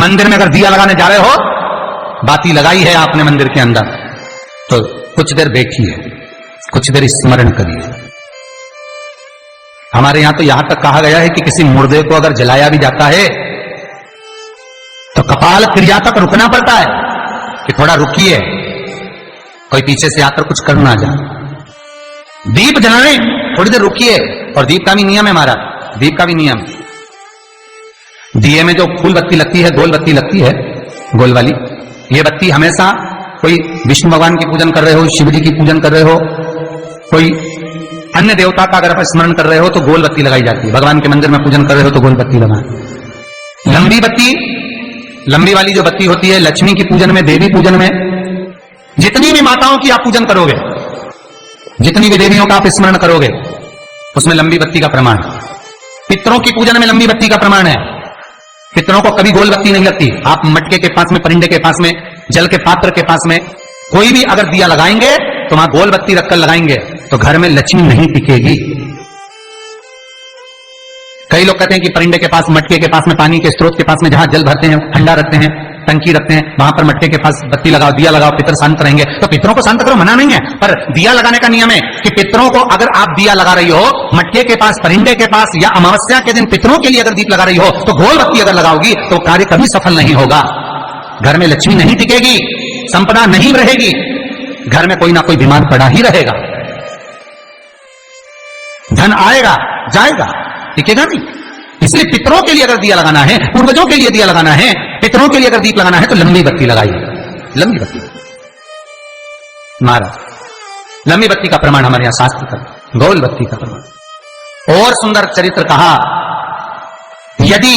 मंदिर में अगर दिया लगाने जा रहे हो, बाती लगाई है आपने मंदिर के अंदर, तो कुछ देर बैठिए, कुछ देर स्मरण करिए। हमारे यहां तो यहां तक कहा गया है कि किसी मुर्दे को अगर जलाया भी जाता है तो कपाल क्रिया तक रुकना पड़ता है कि थोड़ा रुकिए, कोई पीछे से आकर कुछ कर ना जाए। दीप जलाने थोड़ी देर रुकिए, और दीप का भी नियम है हमारा, दीप का भी नियम। दिए में जो फूल बत्ती लगती है, गोल बत्ती लगती है, गोल वाली, ये बत्ती हमेशा कोई विष्णु भगवान की पूजन कर रहे हो, शिव जी की पूजन कर रहे हो, कोई अन्य देवता का अगर आप स्मरण कर रहे हो तो गोल बत्ती लगाई जाती है। भगवान के मंदिर में पूजन कर रहे हो तो गोल बत्ती लगाएं। लंबी बत्ती, लंबी वाली जो बत्ती होती है, लक्ष्मी की पूजन में, देवी पूजन में, जितनी भी माताओं की आप पूजन करोगे, जितनी भी देवियों का आप स्मरण करोगे, उसमें लंबी बत्ती का प्रमाण। पितरों की पूजन में लंबी बत्ती का प्रमाण है। पितरों को कभी गोल बत्ती नहीं लगती। आप मटके के पास में, परिंदे के पास में, जल के पात्र के पास में कोई भी अगर दिया लगाएंगे तो वहां गोल बत्ती रखकर लगाएंगे तो घर में लक्ष्मी नहीं टिकेगी। कई लोग कहते हैं कि परिंदे के पास, मटके के पास में, पानी के स्रोत के पास में जहां जल भरते हैं, ठंडा रखते हैं, टंकी रखते हैं, वहां पर मटके के पास बत्ती लगाओ, दिया लगाओ, पितर शांत रहेंगे। तो पितरों को शांत करो, मना नहीं है, पर दिया लगाने का नियम है कि पितरों को अगर आप दिया लगा रही हो मटके के पास, परिंदे के पास, या अमावस्या के दिन पितरों के लिए अगर दीप लगा रही हो तो गोल बत्ती अगर लगाओगी तो कार्य कभी सफल नहीं होगा। घर में लक्ष्मी नहीं टिकेगी, संपदा नहीं रहेगी, घर में कोई ना कोई बीमार पड़ा ही रहेगा, धन आएगा जाएगा, टिकेगा नहीं। इसलिए पितरों के लिए अगर दिया लगाना है, पूर्वजों के लिए दिया लगाना है, पितरों के लिए अगर दीप लगाना है तो लंबी बत्ती लगाइए, लंबी बत्ती। महाराज लंबी बत्ती का प्रमाण हमारे यहां शास्त्र का, गोल बत्ती का प्रमाण। और सुंदर चरित्र कहा, यदि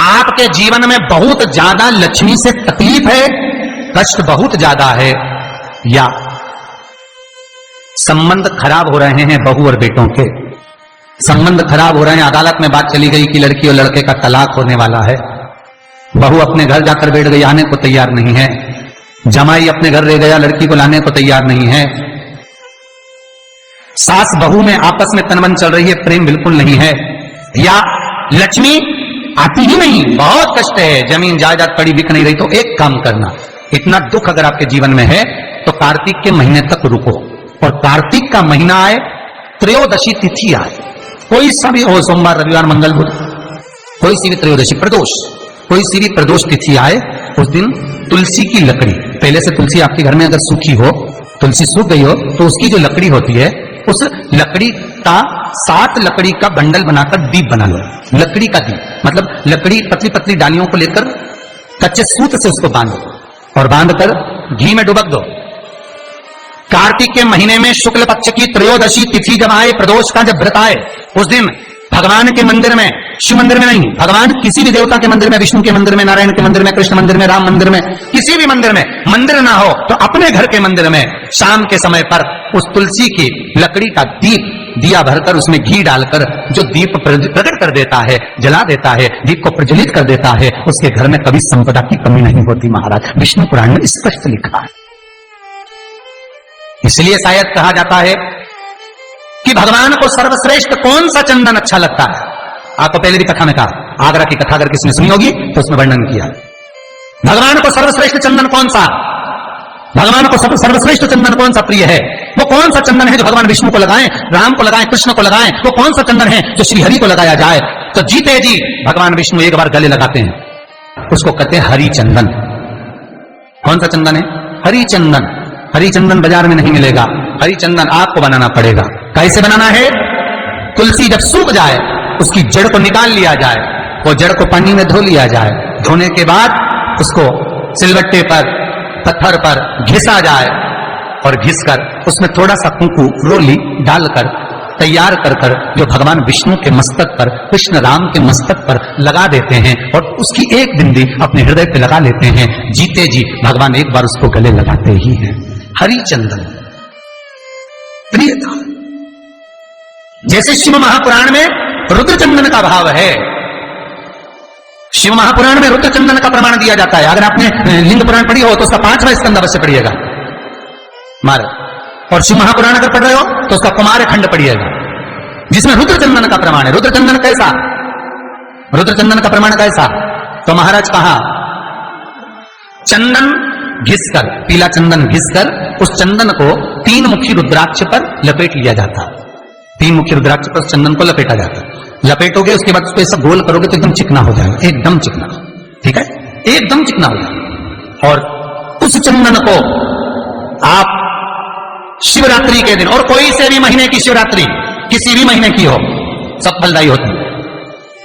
आपके जीवन में बहुत ज्यादा लक्ष्मी से तकलीफ है, कष्ट बहुत ज्यादा है, या संबंध खराब हो रहे हैं, बहू और बेटों के संबंध खराब हो रहे हैं, अदालत में बात चली गई कि लड़की और लड़के का तलाक होने वाला है, बहू अपने घर जाकर बैठ गई, आने को तैयार नहीं है, जमाई अपने घर रह गया, लड़की को लाने को तैयार नहीं है, सास बहू में आपस में तनमन चल रही है, प्रेम बिल्कुल नहीं है, या लक्ष्मी आती ही नहीं, बहुत कष्ट है, जमीन जायदाद पड़ी बिक नहीं रही, तो एक काम करना, इतना दुख अगर आपके जीवन में है तो कार्तिक के महीने तक रुको, और कार्तिक का महीना आए, त्रयोदशी तिथि आए, कोई सा भी हो, सोमवार, रविवार, मंगल, बुध, कोई सी भी त्रयोदशी, प्रदोष, कोई सी भी प्रदोष तिथि आए, उस दिन तुलसी की लकड़ी, पहले से तुलसी आपके घर में अगर सूखी हो, तुलसी सूख गई हो तो उसकी जो लकड़ी होती है, उस लकड़ी का 7 लकड़ी का बंडल बनाकर दीप बना लो। लकड़ी का दीप मतलब लकड़ी, पतली पतली डालियों को लेकर कच्चे सूत से उसको बांधो और बांधकर घी में डुबक दो। कार्तिक के महीने में शुक्ल पक्ष की त्रयोदशी तिथि जब आए, प्रदोष का जब व्रत आए, उस दिन भगवान के मंदिर में, शिव मंदिर में नहीं, भगवान किसी भी देवता के मंदिर में, विष्णु के मंदिर में, नारायण के मंदिर में, कृष्ण मंदिर में, राम मंदिर में, किसी भी मंदिर में, मंदिर ना हो तो अपने घर के मंदिर में शाम के समय पर उस तुलसी की लकड़ी का दीप, दिया भरकर उसमें घी डालकर जो दीप प्रकट कर देता है, जला देता है, दीप को प्रज्वलित कर देता है, उसके घर में कभी संपदा की कमी नहीं होती। महाराज विष्णु पुराण में स्पष्ट लिखा है। इसलिए शायद कहा जाता है कि भगवान को सर्वश्रेष्ठ कौन सा चंदन अच्छा लगता है। आपको पहले भी कथा में कहा, आगरा की कथा अगर किसने सुनी होगी तो उसमें वर्णन किया, भगवान को सर्वश्रेष्ठ चंदन कौन सा, भगवान को सर्वश्रेष्ठ चंदन कौन सा प्रिय है, वो कौन सा चंदन है जो भगवान विष्णु को लगाएं, राम को लगाएं, कृष्ण को लगाएं, वो कौन सा चंदन है जो श्री हरि को लगाया जाए। तो जीते जी भगवान विष्णु एक बार गले लगाते हैं, उसको कहते हैं हरि चंदन। कौन सा चंदन है? हरि चंदन। हरि चंदन बाजार में नहीं मिलेगा, हरि चंदन आपको बनाना पड़ेगा। कैसे बनाना है? तुलसी जब सूख जाए उसकी जड़ को निकाल लिया जाए, वो जड़ को पानी में धो लिया जाए, धोने के बाद उसको सिलबट्टे पर, पत्थर पर घिसा जाए और घिसकर उसमें थोड़ा सा कुंकू रोली डालकर तैयार कर कर जो भगवान विष्णु के मस्तक पर, कृष्ण राम के मस्तक पर लगा देते हैं और उसकी एक बिंदी अपने हृदय पे लगा लेते हैं। जीते जी भगवान एक बार उसको गले लगाते ही हैं। हरि चंदन प्रियता। जैसे शिव महापुराण में रुद्र चंदन का भाव है, शिव महापुराण में रुद्र चंदन का प्रमाण दिया जाता है। अगर आपने लिंग पुराण पढ़ी हो तो उसका 5वां स्कंद अवश्य पढ़िएगा महाराज, और शिव महापुराण अगर पढ़ रहे हो तो उसका कुमार खंड पढ़िएगा जिसमें रुद्र चंदन का प्रमाण है। रुद्र चंदन कैसा? रुद्र चंदन का प्रमाण कैसा? तो महाराज कहा, चंदन घिसकर, पीला चंदन घिसकर उस चंदन को 3 मुखी रुद्राक्ष पर लपेट लिया जाता। 3 मुखी रुद्राक्ष पर उस चंदन को लपेटा जाता। लपेटोगे, उसके बाद उसको ऐसा गोल करोगे तो एकदम चिकना हो जाएगा, एकदम चिकना। ठीक है, एकदम चिकना हो जाएगा। और उस चंदन को आप शिवरात्रि के दिन, और कोई से भी महीने की शिवरात्रि, किसी भी महीने की हो, सब फलदायी होती है।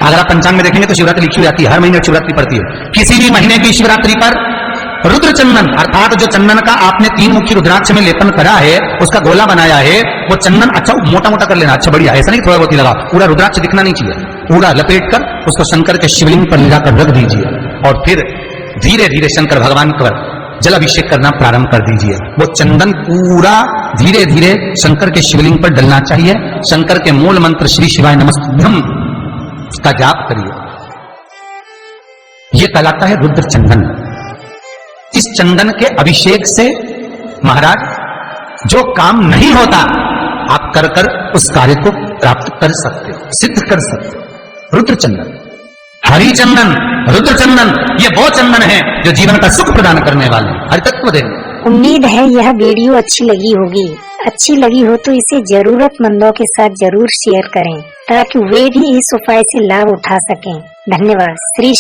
अगर आप पंचांग में देखेंगे तो शिवरात्रि लिखी जाती है, हर महीने शिवरात्रि पड़ती है। किसी भी महीने की शिवरात्रि पर रुद्र चंदन, अर्थात जो चंदन का आपने 3 मुखी रुद्राक्ष में लेपन करा है, उसका गोला बनाया है, वो चंदन अच्छा मोटा मोटा कर लेना, अच्छा बढ़िया, ऐसा नहीं थोड़ा बहुत ही लगा, पूरा रुद्राक्ष दिखना नहीं चाहिए। पूरा लपेट कर उसको शंकर के शिवलिंग पर ले जाकर रख दीजिए और फिर धीरे धीरे शंकर भगवान पर जल अभिषेक करना प्रारंभ कर दीजिए। वो चंदन पूरा धीरे धीरे शंकर के शिवलिंग पर डलना चाहिए। शंकर के मूल मंत्र श्री शिवाय नमस्तुभ्यं का जाप करिए। यह कहलाता है रुद्र चंदन। इस चंदन के अभिषेक से महाराज जो काम नहीं होता, आप कर कर उस कार्य को प्राप्त कर सकते हो, सिद्ध कर सकते हो। रुद्र चंदन, हरि चंदन, रुद्र चंदन, ये वो चंदन है जो जीवन का सुख प्रदान करने वाले, हर तत्व देंगे। उम्मीद है यह वीडियो अच्छी लगी होगी। अच्छी लगी हो तो इसे जरूरतमंदों के साथ जरूर शेयर करें ताकि वे भी इस उपाय से लाभ उठा सकें। धन्यवाद। श्री